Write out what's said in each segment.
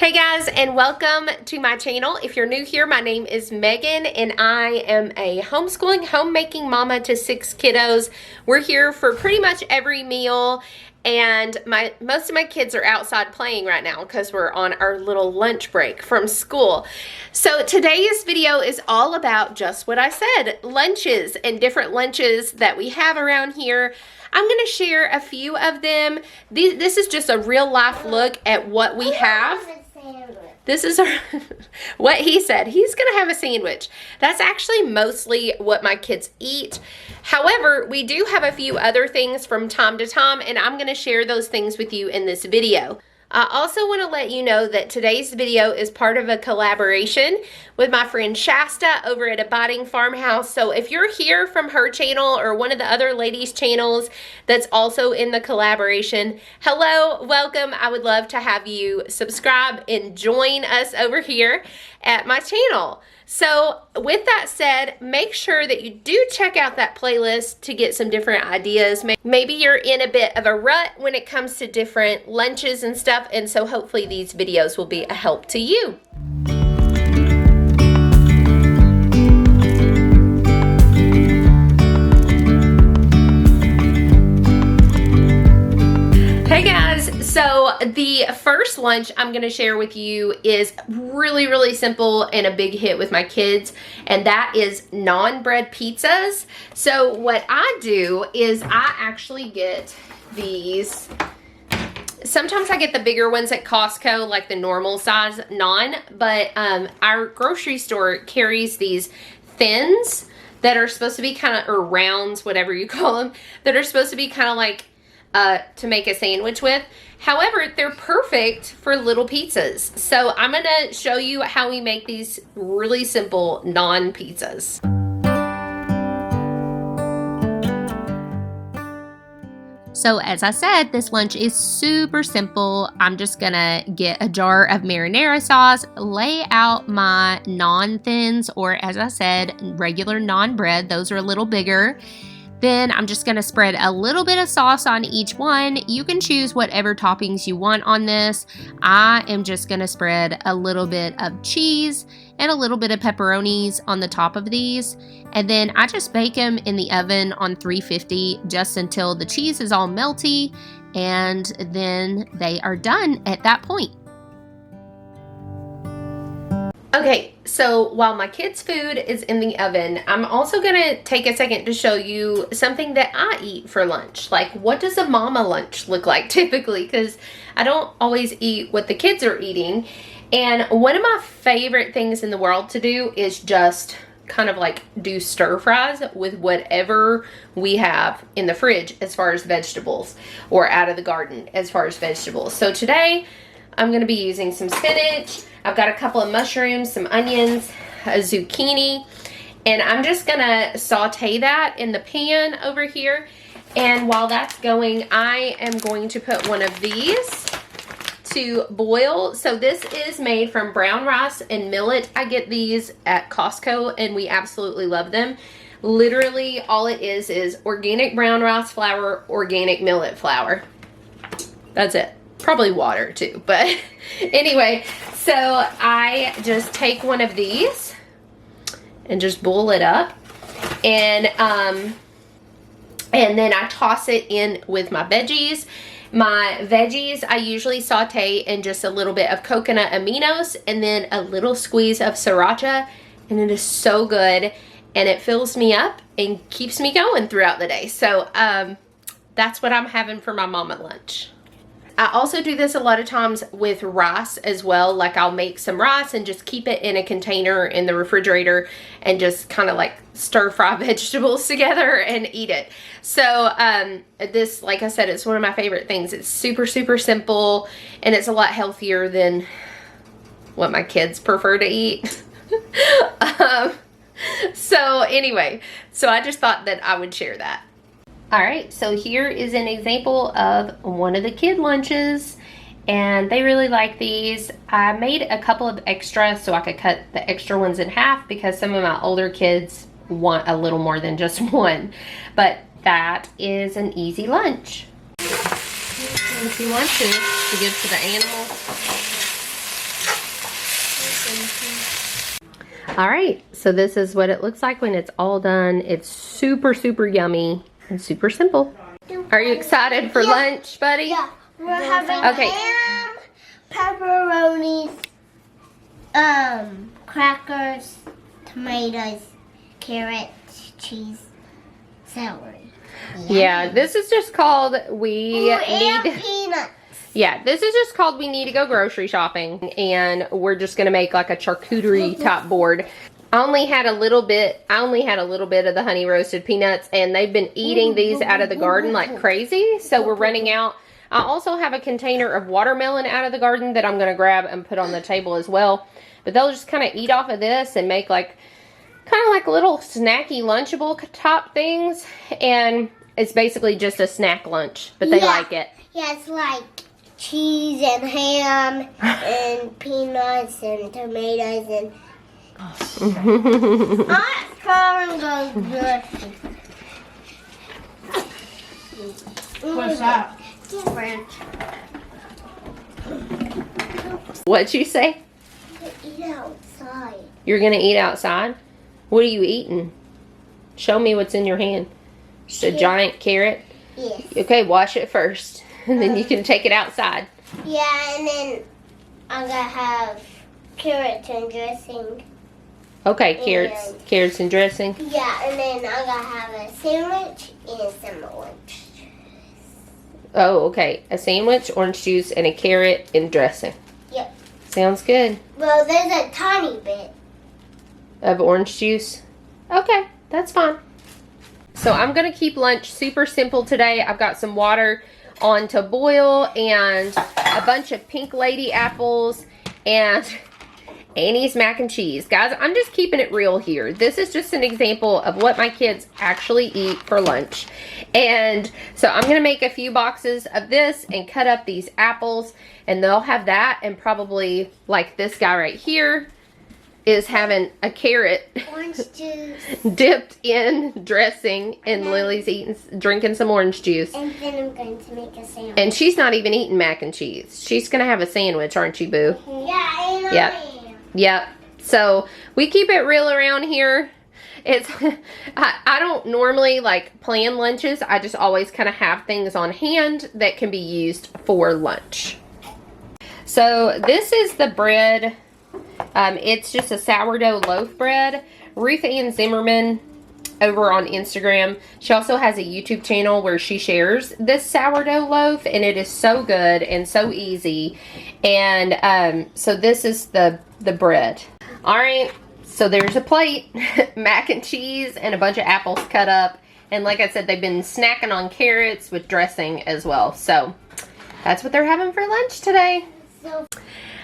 Hey guys, and welcome to my channel. If you're new here, my name is Megan and I am a homeschooling, homemaking mama to 6 kiddos. We're here for pretty much every meal, and most of my kids are outside playing right now because we're on our little lunch break from school. So today's video is all about just what I said, lunches and different lunches that we have around here. I'm going to share a few of them. This is just a real life look at what we have. This is what he said. He's going to have a sandwich. That's actually mostly what my kids eat. However, we do have a few other things from time to time, and I'm going to share those things with you in this video. I also want to let you know that today's video is part of a collaboration with my friend Shasta over at Abiding Farmhouse. So if you're here from her channel or one of the other ladies' channels that's also in the collaboration, hello, welcome. I would love to have you subscribe and join us over here at my channel. So with that said, make sure that you do check out that playlist to get some different ideas. Maybe you're in a bit of a rut when it comes to different lunches and stuff, and so hopefully these videos will be a help to you. Hey guys, so the first lunch I'm going to share with you is really simple and a big hit with my kids, and that is non-bread pizzas. So what I do is I actually get these. Sometimes I get the bigger ones at Costco, like the normal size naan, but our grocery store carries these thins that are supposed to be kind of, or rounds, whatever you call them, that are supposed to be kind of like to make a sandwich with. However, they're perfect for little pizzas. So I'm going to show you how we make these really simple naan pizzas. So as I said, this lunch is super simple. I'm just gonna get a jar of marinara sauce, lay out my naan thins, or as I said, regular naan bread. Those are a little bigger. Then I'm just going to spread a little bit of sauce on each one. You can choose whatever toppings you want on this. I am just going to spread a little bit of cheese and a little bit of pepperonis on the top of these. And then I just bake them in the oven on 350 just until the cheese is all melty, and then they are done at that point. Okay, so while my kids' food is in the oven, I'm also going to take a second to show you something that I eat for lunch. Like, what does a mama lunch look like typically? Because I don't always eat what the kids are eating. And one of my favorite things in the world to do is just kind of like do stir fries with whatever we have in the fridge as far as vegetables, or out of the garden as far as vegetables. So today I'm going to be using some spinach. I've got a couple of mushrooms, some onions, a zucchini, and I'm just going to saute that in the pan over here. And while that's going, I am going to put one of these to boil. So this is made from brown rice and millet. I get these at Costco and we absolutely love them. Literally all it is organic brown rice flour, organic millet flour. That's it. Probably water too, but anyway, so I just take one of these and just boil it up, and then I toss it in with my veggies. My veggies I usually saute in just a little bit of coconut aminos and then a little squeeze of sriracha, and it is so good, and it fills me up and keeps me going throughout the day. So that's what I'm having for my mama lunch. I also do this a lot of times with rice as well. Like, I'll make some rice and just keep it in a container in the refrigerator and just kind of like stir fry vegetables together and eat it. So this, like I said, it's one of my favorite things. It's super simple, and it's a lot healthier than what my kids prefer to eat. So anyway, so I just thought that I would share that. Alright, so here is an example of one of the kid lunches, and they really like these. I made a couple of extra so I could cut the extra ones in half because some of my older kids want a little more than just one. But that is an easy lunch. If you want to give to the animals. All right, so this is what it looks like when it's all done. It's super, super yummy and super simple. Are you excited for lunch, buddy? Yeah, we're having ham, pepperonis, crackers, tomatoes, carrots, cheese, celery. Yeah, this is just called and peanuts. Yeah, this is just called we need to go grocery shopping, and we're just gonna make like a charcuterie top board. I only had a little bit of the honey roasted peanuts, and they've been eating these out of the garden like crazy, so we're running out. I also have a container of watermelon out of the garden that I'm gonna grab and put on the table as well. But they'll just kind of eat off of this and make like kind of like little snacky lunchable top things, and it's basically just a snack lunch, but they like it. Yeah, it's like cheese and ham and peanuts and tomatoes and What's that? What'd you say? Eat outside. You're gonna eat outside? What are you eating? Show me what's in your hand. Just a giant carrot? Yes. Okay, wash it first, and then you can take it outside. Yeah, and then I'm gonna have carrots and dressing. Okay, carrots and dressing. Yeah, and then I'm gonna have a sandwich and some orange juice. Oh, okay. A sandwich, orange juice, and a carrot and dressing. Yep. Sounds good. Well, there's a tiny bit of orange juice. Okay, that's fine. So I'm gonna keep lunch super simple today. I've got some water on to boil and a bunch of pink lady apples and Annie's mac and cheese. Guys, I'm just keeping it real here. This is just an example of what my kids actually eat for lunch. And so I'm gonna make a few boxes of this and cut up these apples, and they'll have that, and probably like this guy right here is having a carrot orange juice dipped in dressing, and Lily's drinking some orange juice. and then I'm going to make a sandwich. And she's not even eating mac and cheese. She's gonna have a sandwich, aren't you, boo? Yeah, and Yep. I am. Yep. So we keep it real around here. It's I don't normally like plan lunches. I just always kind of have things on hand that can be used for lunch. So this is the bread. It's just a sourdough loaf bread. Ruth Ann Zimmerman over on Instagram, she also has a YouTube channel where she shares this sourdough loaf, and it is so good and so easy. And so this is the bread. All right, so there's a plate, mac and cheese, and a bunch of apples cut up. And like I said, they've been snacking on carrots with dressing as well. So that's what they're having for lunch today.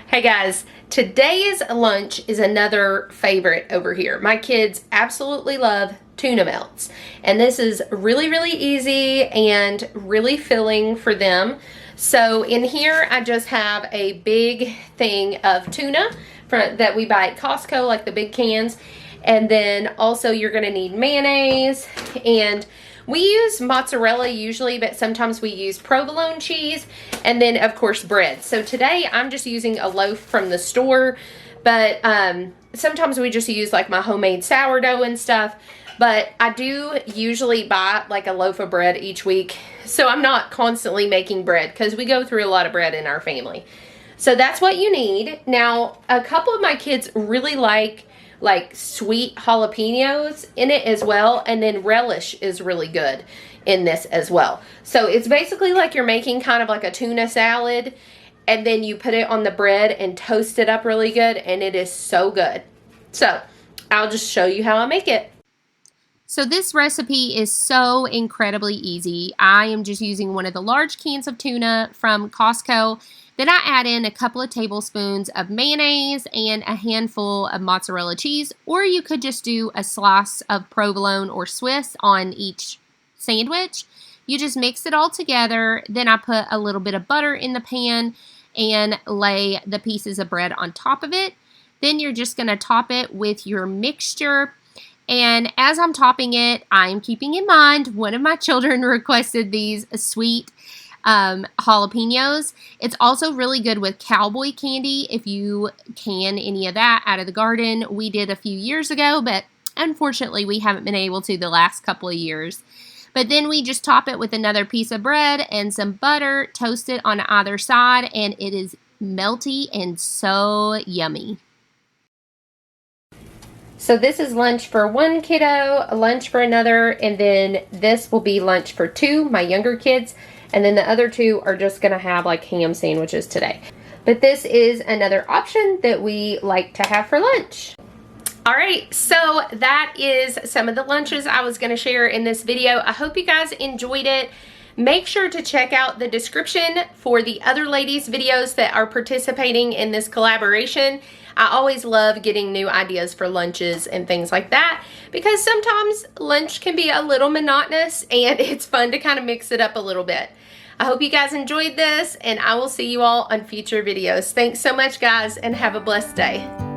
Hey guys, today's lunch is another favorite over here. My kids absolutely love Tuna Melts, and this is really, really easy and really filling for them. So in here, I just have a big thing of tuna that we buy at Costco, like the big cans. And then also you're gonna need mayonnaise, and we use mozzarella usually, but sometimes we use provolone cheese, and then of course bread. So today I'm just using a loaf from the store, but sometimes we just use like my homemade sourdough and stuff. But I do usually buy like a loaf of bread each week, so I'm not constantly making bread because we go through a lot of bread in our family. So that's what you need. Now, a couple of my kids really like sweet jalapenos in it as well, and then relish is really good in this as well. So it's basically like you're making kind of like a tuna salad, and then you put it on the bread and toast it up really good, and it is so good. So I'll just show you how I make it. So this recipe is so incredibly easy. I am just using one of the large cans of tuna from Costco. Then I add in a couple of tablespoons of mayonnaise and a handful of mozzarella cheese, or you could just do a slice of provolone or Swiss on each sandwich. You just mix it all together. Then I put a little bit of butter in the pan and lay the pieces of bread on top of it. Then you're just going to top it with your mixture. And as I'm topping it, I'm keeping in mind one of my children requested these sweet jalapenos. It's also really good with cowboy candy if you can any of that out of the garden. We did a few years ago, but unfortunately we haven't been able to the last couple of years. But then we just top it with another piece of bread and some butter, toast it on either side, and it is melty and so yummy. So this is lunch for one kiddo, lunch for another, and then this will be lunch for two, my younger kids, and then the other two are just gonna have like ham sandwiches today. But this is another option that we like to have for lunch. All right, so that is some of the lunches I was gonna share in this video. I hope you guys enjoyed it. Make sure to check out the description for the other ladies' videos that are participating in this collaboration. I always love getting new ideas for lunches and things like that because sometimes lunch can be a little monotonous and it's fun to kind of mix it up a little bit. I hope you guys enjoyed this, and I will see you all on future videos. Thanks so much, guys, and have a blessed day.